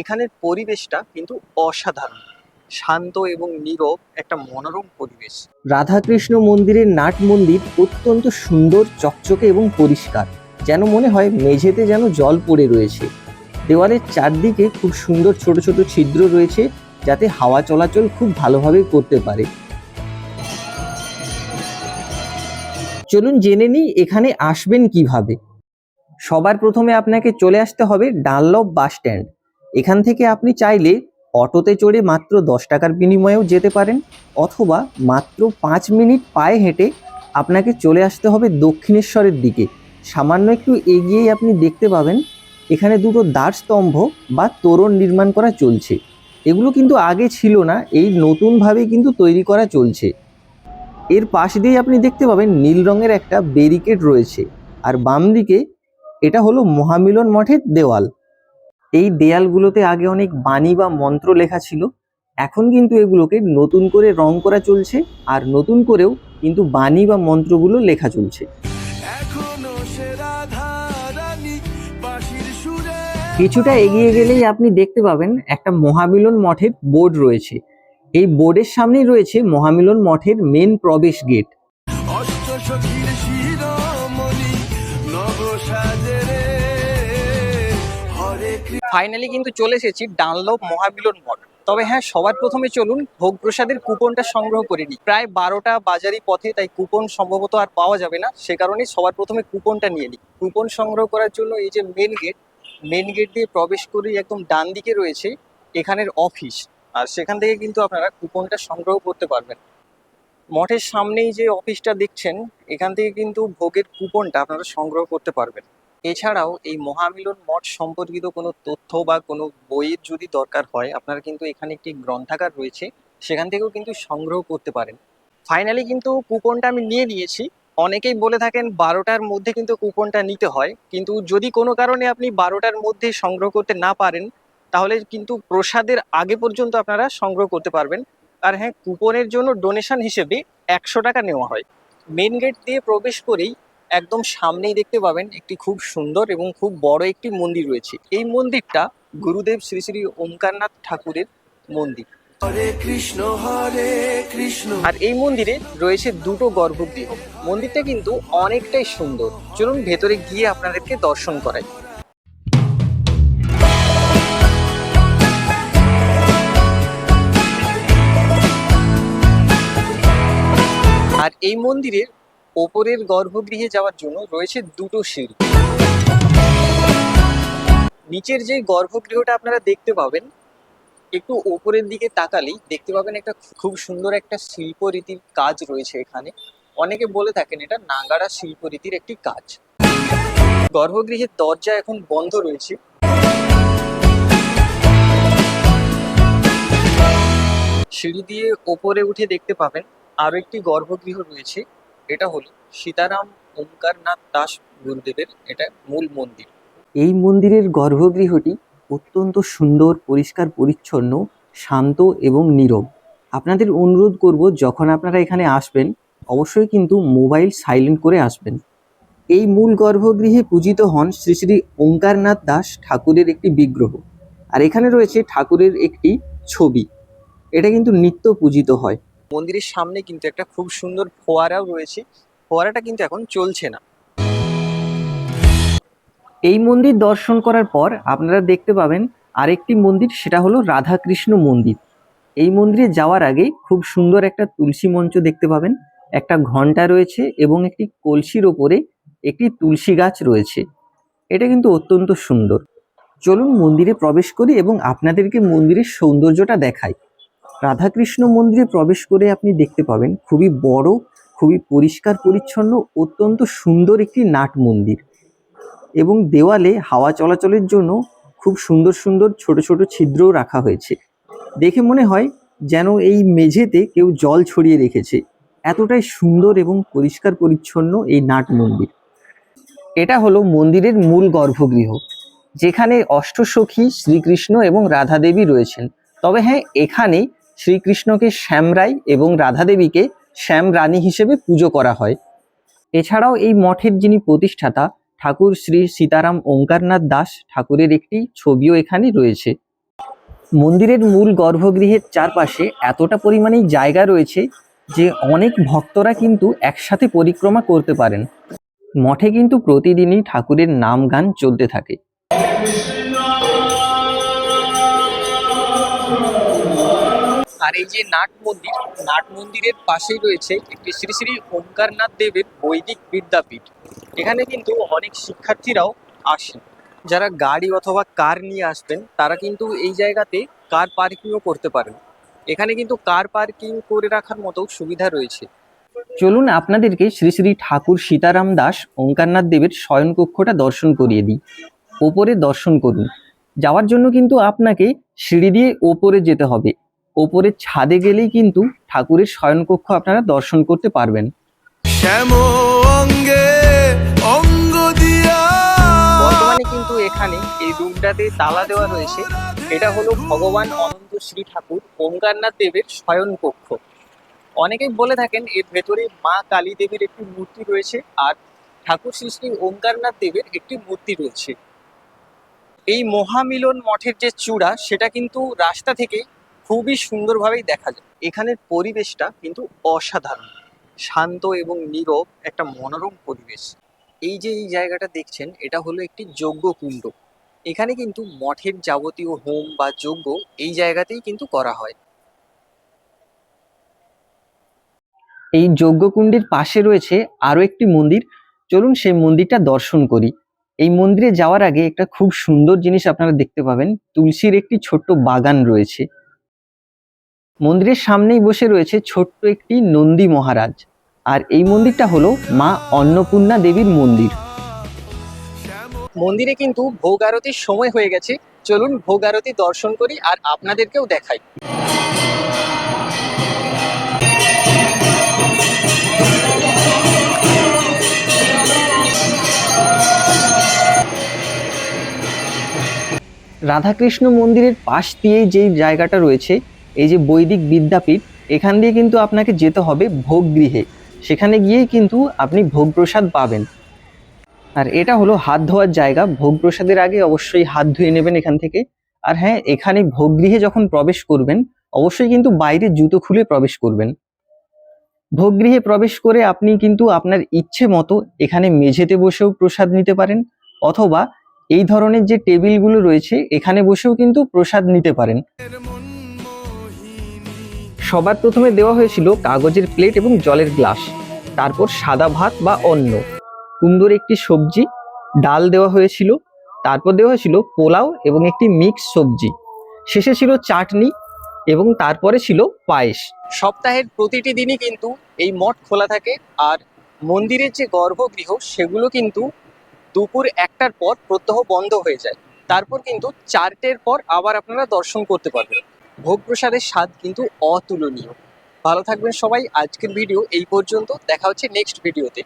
এখানের পরিবেশটা কিন্তু অসাধারণ, শান্ত এবং নীরব একটা মনোরম পরিবেশ। রাধাকৃষ্ণ মন্দিরের নাট মন্দির অত্যন্ত সুন্দর, চকচকে এবং পরিষ্কার, যেন মনে হয় মেঝেতে যেন জল পড়ে রয়েছে। দেওয়ালের চারদিকে খুব সুন্দর ছোট ছোট ছিদ্র রয়েছে, যাতে হাওয়া চলাচল খুব ভালোভাবে করতে পারে। চলুন জেনে নিই এখানে আসবেন কিভাবে। সবার প্রথমে আপনাকে চলে আসতে হবে ডানলপ বাস স্ট্যান্ড। এখান থেকে আপনি চাইলে অটোতে চড়ে মাত্র 10 টাকার বিনিময়েও যেতে পারেন, অথবা মাত্র 5 মিনিট পায়ে হেঁটে আপনাকে চলে আসতে হবে দক্ষিণেশ্বরের দিকে। সামান্য একটু এগিয়েই আপনি দেখতে পাবেন এখানে দুটো দ্বারস্তম্ভ বা তোরণ নির্মাণ করা চলছে। এগুলো কিন্তু আগে ছিল না, এই নতুনভাবে কিন্তু তৈরি করা চলছে। এর পাশ দিয়ে আপনি দেখতে পাবেন নীল রঙের একটা ব্যারিকেড রয়েছে, আর বাম দিকে এটা হলো মহামিলন মঠের দেওয়াল। এই দেয়ালগুলোতে আগে অনেক বাণী বা মন্ত্র লেখা ছিল, এখন কিন্তু এগুলোকে নতুন করে রং করা চলছে, আর নতুন করেও কিন্তু বাণী বা মন্ত্রগুলো লেখা চলছে। কিছুটা এগিয়ে গেলেই আপনি দেখতে পাবেন একটা মহামিলন মঠের বোর্ড রয়েছে। এই বোর্ডের সামনেই রয়েছে মহামিলন মঠের মেন প্রবেশ গেট। ফাইনালি কিন্তু চলে এসেছি ডানলপ মহামিলন মঠ। তবে হ্যাঁ, সবার প্রথমে চলুন ভোগ প্রসাদের কুপনটা সংগ্রহ করে নিই। প্রায় 12টা বাজারি পথে, তাই কুপন সম্ভবত আর পাওয়া যাবে না, সে কারণে সবার প্রথমে কুপনটা নিয়ে নিই। কুপন সংগ্রহ করার জন্য এই যে মেন গেট দিয়ে প্রবেশ করেই একদম ডান দিকে রয়েছে এখানের অফিস, আর সেখান থেকে কিন্তু আপনারা কুপনটা সংগ্রহ করতে পারবেন। মঠের সামনেই যে অফিসটা দেখছেন, এখান থেকে কিন্তু ভোগের কুপনটা আপনারা সংগ্রহ করতে পারবেন। এছাড়াও এই মহামিলন মঠ সম্পর্কিত কোনো তথ্য বা কোনো বইয়ের যদি দরকার হয়, আপনারা কিন্তু এখানে একটি গ্রন্থাগার রয়েছে, সেখান থেকেও কিন্তু সংগ্রহ করতে পারেন। ফাইনালি কিন্তু কুপনটা আমি নিয়ে নিয়েছি। অনেকেই বলে থাকেন 12টার মধ্যে কিন্তু কুপনটা নিতে হয়, কিন্তু যদি কোনো কারণে আপনি 12টার মধ্যে সংগ্রহ করতে না পারেন, তাহলে কিন্তু প্রসাদের আগে পর্যন্ত আপনারা সংগ্রহ করতে পারবেন। আর হ্যাঁ, কুপনের জন্য ডোনেশন হিসেবে 100 টাকা নেওয়া হয়। মেন গেট দিয়ে প্রবেশ করেই একদম সামনেই দেখতে পাবেন একটি খুব সুন্দর এবং খুব বড় একটি মন্দির রয়েছে। এই মন্দিরটা গুরুদেব শ্রী শ্রী ওমকারনাথ ঠাকুরের মন্দির। আর এই মন্দিরে রয়েছে দুটো গর্ভগৃহ। মন্দিরটা কিন্তু অনেকটাই সুন্দর। চলুন ভেতরে গিয়ে আপনাদেরকে দর্শন করাই। আর এই মন্দিরের ওপরের গর্ভগৃহে যাওয়ার জন্য রয়েছে দুটো সিঁড়ি। নিচের যে গর্ভগৃহটা আপনারা দেখতে পাবেন, একটু ওপরের দিকে তাকালেই দেখতে পাবেন একটা খুব সুন্দর একটা শিল্পরীতির কাজ রয়েছে এখানে। অনেকে বলে থাকেন এটা নাগারা শিল্পরীতির একটি কাজ। গর্ভগৃহের দরজা এখন বন্ধ রয়েছে। সিঁড়ি দিয়ে ওপরে উঠে দেখতে পাবেন আরো একটি গর্ভগৃহ রয়েছে। এটা হলো সীতারাম ওমকারনাথ দাস গুরুদেবের এটা মূল মন্দির। এই মন্দিরের গর্ভগৃহটি অত্যন্ত সুন্দর, পরিষ্কার পরিচ্ছন্ন, শান্ত এবং নীরব। আপনাদের অনুরোধ করব, যখন আপনারা এখানে আসবেন অবশ্যই কিন্তু মোবাইল সাইলেন্ট করে আসবেন। এই মূল গর্ভগৃহে পূজিত হন শ্রী শ্রী ওঙ্কারনাথ দাস ঠাকুরের একটি বিগ্রহ, আর এখানে রয়েছে ঠাকুরের একটি ছবি। এটা কিন্তু নিত্য পূজিত হয়। মন্দিরের সামনে কিন্তু একটা খুব সুন্দর ফোয়ারাও রয়েছে। ফোয়ারাটা কিন্তু এখন চলছে না। এই মন্দির দর্শন করার পর আপনারা দেখতে পাবেন আরেকটি মন্দির, সেটা হলো রাধাকৃষ্ণ মন্দির। এই মন্দিরে যাওয়ার আগে খুব সুন্দর একটা তুলসী মঞ্চ দেখতে পাবেন, একটা ঘন্টা রয়েছে এবং একটি কলসির ওপরে একটি তুলসী গাছ রয়েছে। এটা কিন্তু অত্যন্ত সুন্দর। চলুন মন্দিরে প্রবেশ করি এবং আপনাদেরকে মন্দিরের সৌন্দর্যটা দেখাই। রাধাকৃষ্ণ মন্দিরে প্রবেশ করে আপনি দেখতে পাবেন খুবই বড়, খুবই পরিষ্কার পরিচ্ছন্ন, অত্যন্ত সুন্দর একটি নাট মন্দির, এবং দেওয়ালে হাওয়া চলাচলের জন্য খুব সুন্দর সুন্দর ছোট ছোট ছিদ্রও রাখা হয়েছে। দেখে মনে হয় যেন এই মেঝেতে কেউ জল ছড়িয়ে রেখেছে, এতটাই সুন্দর এবং পরিষ্কার পরিচ্ছন্ন এই নাট মন্দির। এটা হলো মন্দিরের মূল গর্ভগৃহ, যেখানে অষ্টসখী শ্রীকৃষ্ণ এবং রাধা দেবী রয়েছেন। তবে হ্যাঁ, এখানে শ্রীকৃষ্ণকে শ্যামরাই এবং রাধা দেবীকে শ্যাম রানী হিসেবে পুজো করা হয়। এছাড়াও এই মঠের যিনি প্রতিষ্ঠাতা ঠাকুর শ্রী সীতারাম ওঙ্কারনাথ দাস ঠাকুরের একটি ছবিও এখানে রয়েছে। মন্দিরের মূল গর্ভগৃহের চারপাশে এতটা পরিমাণেই জায়গা রয়েছে যে অনেক ভক্তরা কিন্তু একসাথে পরিক্রমা করতে পারেন। মঠে কিন্তু প্রতিদিনই ঠাকুরের নাম গান চলতে থাকে। আর এই যে নাট মন্দিরের পাশেই রয়েছে একটি শ্রী শ্রী ওঙ্কারনাথ দেবের বৈদিক বিদ্যাপীঠ। এখানে কিন্তু অনেক শিক্ষার্থীরাও আসেন। যারা গাড়ি অথবা কার নিয়ে আসবেন তারা কিন্তু এই জায়গাতে কার পার্কিংও করতে পারেন। এখানে কিন্তু কার পার্কিং করে রাখার মতো সুবিধা রয়েছে। চলুন আপনাদেরকে শ্রী শ্রী ঠাকুর সীতারাম দাস ওঙ্কারনাথ দেবের শয়নকক্ষটা দর্শন করিয়ে দিই। ওপরে দর্শন করুন। যাওয়ার জন্য কিন্তু আপনাকে সিঁড়ি দিয়ে ওপরে যেতে হবে। ওপরের ছাদে গেলেই কিন্তু ঠাকুরের শয়নকক্ষ আপনারা দর্শন করতে পারবেন। বর্তমানে কিন্তু এখানে এই রুমটাতে তালা দেওয়া রয়েছে। এটা হলো ভগবান অনন্ত শ্রী ঠাকুর ওঙ্কারনাথ দেবের শয়নকক্ষ। অনেকেই বলে থাকেন এর ভেতরে মা কালী দেবীর একটি মূর্তি রয়েছে আর ঠাকুর শ্রী শ্রী ওঙ্কারনাথ দেবের একটি মূর্তি রয়েছে। এই মহামিলন মঠের যে চূড়া সেটা কিন্তু রাস্তা থেকে খুবই সুন্দরভাবেই দেখা যায়। এখানের পরিবেশটা কিন্তু অসাধারণ, শান্ত এবং নীরব একটা মনোরম পরিবেশ। এই যে এই জায়গাটা দেখছেন এটা হলো একটি যজ্ঞকুণ্ড। এখানে কিন্তু মঠের যাবতীয় হোম বা যজ্ঞ এই জায়গাতেই কিন্তু করা হয়। এই যজ্ঞকুণ্ডের পাশে রয়েছে আরো একটি মন্দির। চলুন সেই মন্দিরটা দর্শন করি। এই মন্দিরে যাওয়ার আগে একটা খুব সুন্দর জিনিস আপনারা দেখতে পাবেন, তুলসীর একটি ছোট্ট বাগান রয়েছে। মন্দিরের সামনেই বসে রয়েছে ছোট্ট একটি নন্দী মহারাজ। আর এই মন্দিরটা হলো মা অন্নপূর্ণা দেবীর মন্দির। মন্দিরে কিন্তু ভোগ আরতির সময় হয়ে গেছে। চলুন ভোগ আরতি দর্শন করি আর আপনাদেরকেও দেখাই। রাধাকৃষ্ণ মন্দিরের পাশ দিয়েই যে জায়গাটা রয়েছে, এই যে বৈদিক বিদ্যাপীঠ, এখান দিয়ে কিন্তু আপনাকে যেতে হবে ভোগ গৃহে। সেখানে গিয়েই কিন্তু আপনি ভোগ প্রসাদ পাবেন। আর এটা হলো হাত ধোয়ার জায়গা। ভোগ প্রসাদের আগে অবশ্যই হাত ধুয়ে নেবেন এখান থেকে। আর হ্যাঁ, এখানে ভোগ গৃহে যখন প্রবেশ করবেন অবশ্যই কিন্তু বাইরে জুতো খুলে প্রবেশ করবেন। ভোগ গৃহে প্রবেশ করে আপনি কিন্তু আপনার ইচ্ছে মতো এখানে মেঝেতে বসেও প্রসাদ নিতে পারেন, অথবা এই ধরনের যে টেবিলগুলো রয়েছে এখানে বসেও কিন্তু প্রসাদ নিতে পারেন। সবার প্রথমে দেওয়া হয়েছিল কাগজের প্লেট এবং জলের গ্লাস, তারপর সাদা ভাত বা অন্ন, কুমড়োর একটি সবজি, ডাল দেওয়া হয়েছিল, তারপর দেওয়া হয়েছিল পোলাও এবং একটি মিক্স সবজি, শেষে ছিল চাটনি এবং তারপরে ছিল পায়েস। সপ্তাহের প্রতিটি দিনই কিন্তু এই মঠ খোলা থাকে আর মন্দিরের যে গর্ভগৃহ সেগুলো কিন্তু দুপুর 1টার পর প্রত্যহ বন্ধ হয়ে যায়। তারপর কিন্তু 4টের পর আবার আপনারা দর্শন করতে পারবেন। ভোগ প্রসাদের স্বাদ কিন্তু অতুলনীয়। ভালো থাকবেন সবাই। আজকের ভিডিও এই পর্যন্ত, দেখা হচ্ছে নেক্সট ভিডিওতে।